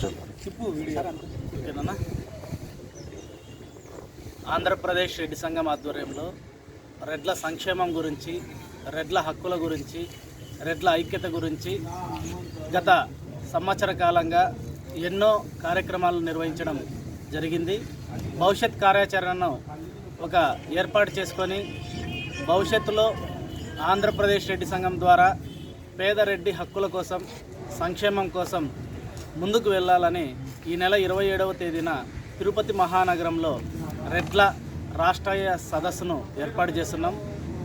ఓకేనా. ఆంధ్రప్రదేశ్ రెడ్డి సంఘం ఆధ్వర్యంలో రెడ్ల సంక్షేమం గురించి, రెడ్ల హక్కుల గురించి, రెడ్ల ఐక్యత గురించి గత సంవత్సర కాలంగా ఎన్నో కార్యక్రమాలు నిర్వహించడం జరిగింది. భవిష్యత్ కార్యాచరణను ఒక ఏర్పాటు చేసుకొని భవిష్యత్తులో ఆంధ్రప్రదేశ్ రెడ్డి సంఘం ద్వారా పేద రెడ్డి హక్కుల కోసం, సంక్షేమం కోసం ముందుకు వెళ్ళాలని ఈ నెల 27వ తేదీన తిరుపతి మహానగరంలో రెడ్ల రాష్ట్రీయ సదస్సును ఏర్పాటు చేస్తున్నాం.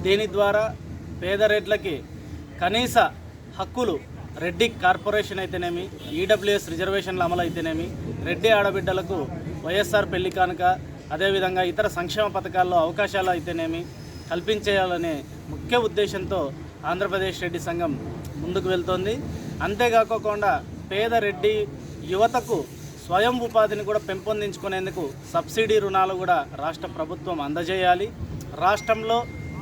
దీని ద్వారా పేద రెడ్లకి కనీస హక్కులు, రెడ్డి కార్పొరేషన్ అయితేనేమి, ఈడబ్ల్యూఎస్ రిజర్వేషన్ల అమలు అయితేనేమి, రెడ్డి ఆడబిడ్డలకు వైఎస్ఆర్ పెళ్లి కానుక, అదేవిధంగా ఇతర సంక్షేమ పథకాల్లో అవకాశాలు అయితేనేమి కల్పించేయాలనే ముఖ్య ఉద్దేశంతో ఆంధ్రప్రదేశ్ రెడ్డి సంఘం ముందుకు వెళ్తోంది. అంతేకాకుండా పేద రెడ్డి యువతకు స్వయం ఉపాధిని కూడా పెంపొందించుకునేందుకు సబ్సిడీ రుణాలు కూడా రాష్ట్ర ప్రభుత్వం అందజేయాలి. రాష్ట్రంలో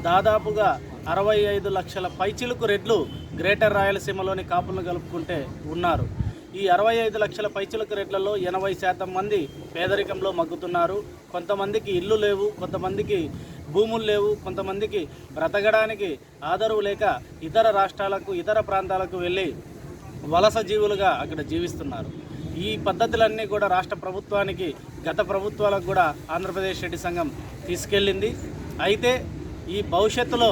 దాదాపుగా 65 లక్షల పైచిలుకు రెడ్లు గ్రేటర్ రాయలసీమలోని కాపులను కలుపుకుంటే ఉన్నారు. ఈ 65 లక్షల పైచిలుకు రెడ్లలో 80% మంది పేదరికంలో మగ్గుతున్నారు. కొంతమందికి ఇల్లు లేవు, కొంతమందికి భూములు లేవు, కొంతమందికి బ్రతకడానికి ఆదరవు లేక ఇతర రాష్ట్రాలకు, ఇతర ప్రాంతాలకు వెళ్ళి వలస జీవులుగా అక్కడ జీవిస్తున్నారు. ఈ పద్ధతులన్నీ కూడా రాష్ట్ర ప్రభుత్వానికి, గత ప్రభుత్వాలకు కూడా ఆంధ్రప్రదేశ్ రెడ్డి సంఘం తీసుకెళ్ళింది. అయితే ఈ భవిష్యత్తులో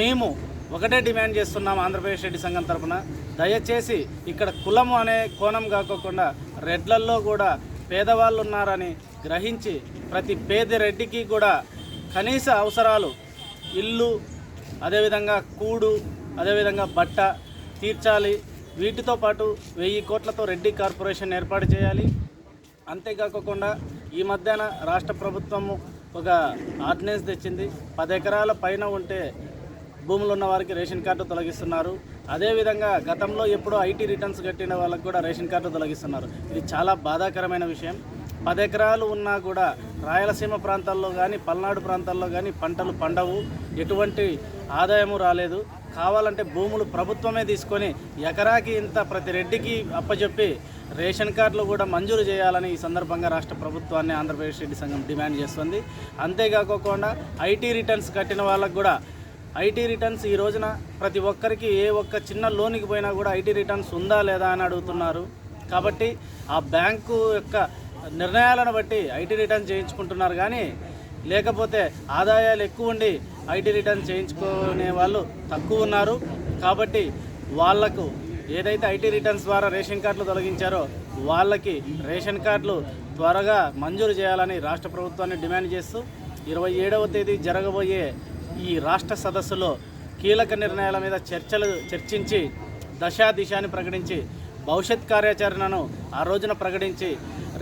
మేము ఒకటే డిమాండ్ చేస్తున్నాం ఆంధ్రప్రదేశ్ రెడ్డి సంఘం తరఫున, దయచేసి ఇక్కడ కులం అనే కోణం కాకోకుండా రెడ్లల్లో కూడా పేదవాళ్ళు ఉన్నారని గ్రహించి ప్రతి పేద రెడ్డికి కూడా కనీస అవసరాలు, ఇల్లు, అదేవిధంగా కూడు, అదేవిధంగా బట్ట తీర్చాలి. వీటితో పాటు 1000 కోట్లతో రెడ్డి కార్పొరేషన్ ఏర్పాటు చేయాలి. అంతేకాకుండా ఈ మధ్యాహ్న రాష్ట్ర ప్రభుత్వము ఒక ఆర్డినెన్స్ తెచ్చింది. 10 ఎకరాల పైన ఉంటే భూములు ఉన్న వారికి రేషన్ కార్డు తొలగిస్తున్నారు. అదేవిధంగా గతంలో ఎప్పుడో ఐటీ రిటర్న్స్ కట్టిన వాళ్ళకు కూడా రేషన్ కార్డు తొలగిస్తున్నారు. ఇది చాలా బాధాకరమైన విషయం. 10 ఎకరాలు ఉన్నా కూడా రాయలసీమ ప్రాంతాల్లో కానీ, పల్నాడు ప్రాంతాల్లో కానీ పంటలు పండవు, ఎటువంటి ఆదాయము రాలేదు. కావాలంటే భూములు ప్రభుత్వమే తీసుకొని ఎకరాకి ఇంత ప్రతి రెడ్డికి అప్పచెప్పి రేషన్ కార్డులు కూడా మంజూరు చేయాలని ఈ సందర్భంగా రాష్ట్ర ప్రభుత్వాన్ని ఆంధ్రప్రదేశ్ రెడ్డి సంఘం డిమాండ్ చేస్తుంది. అంతేకాకుండా ఐటీ రిటర్న్స్ కట్టిన వాళ్ళకు కూడా ఐటీ రిటర్న్స్ ఈ రోజున ప్రతి ఒక్కరికి ఏ ఒక్క చిన్న లోన్కి పోయినా కూడా ఐటీ రిటర్న్స్ ఉందా లేదా అని అడుగుతున్నారు. కాబట్టి ఆ బ్యాంకు యొక్క నిర్ణయాలను బట్టి ఐటీ రిటర్న్స్ చేయించుకుంటున్నారు. కానీ లేకపోతే ఆదాయాలు ఎక్కువ ఉండి ఐటీ రిటర్న్ చేయించుకునే వాళ్ళు తక్కువ ఉన్నారు. కాబట్టి వాళ్లకు ఏదైతే ఐటీ రిటర్న్స్ ద్వారా రేషన్ కార్డులు తొలగించారో వాళ్ళకి రేషన్ కార్డులు త్వరగా మంజూరు చేయాలని రాష్ట్ర ప్రభుత్వాన్ని డిమాండ్ చేస్తూ 27వ తేదీ జరగబోయే ఈ రాష్ట్ర సదస్సులో కీలక నిర్ణయాల మీద చర్చించి దిశాని ప్రకటించి భవిష్యత్ కార్యాచరణను ఆ రోజున ప్రకటించి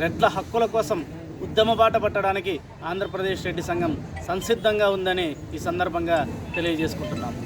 రెడ్ల హక్కుల కోసం ఉద్యమ బాట పట్టడానికి ఆంధ్రప్రదేశ్ రెడ్డి సంఘం సంసిద్ధంగా ఉందని ఈ సందర్భంగా తెలియజేసుకుంటున్నాము.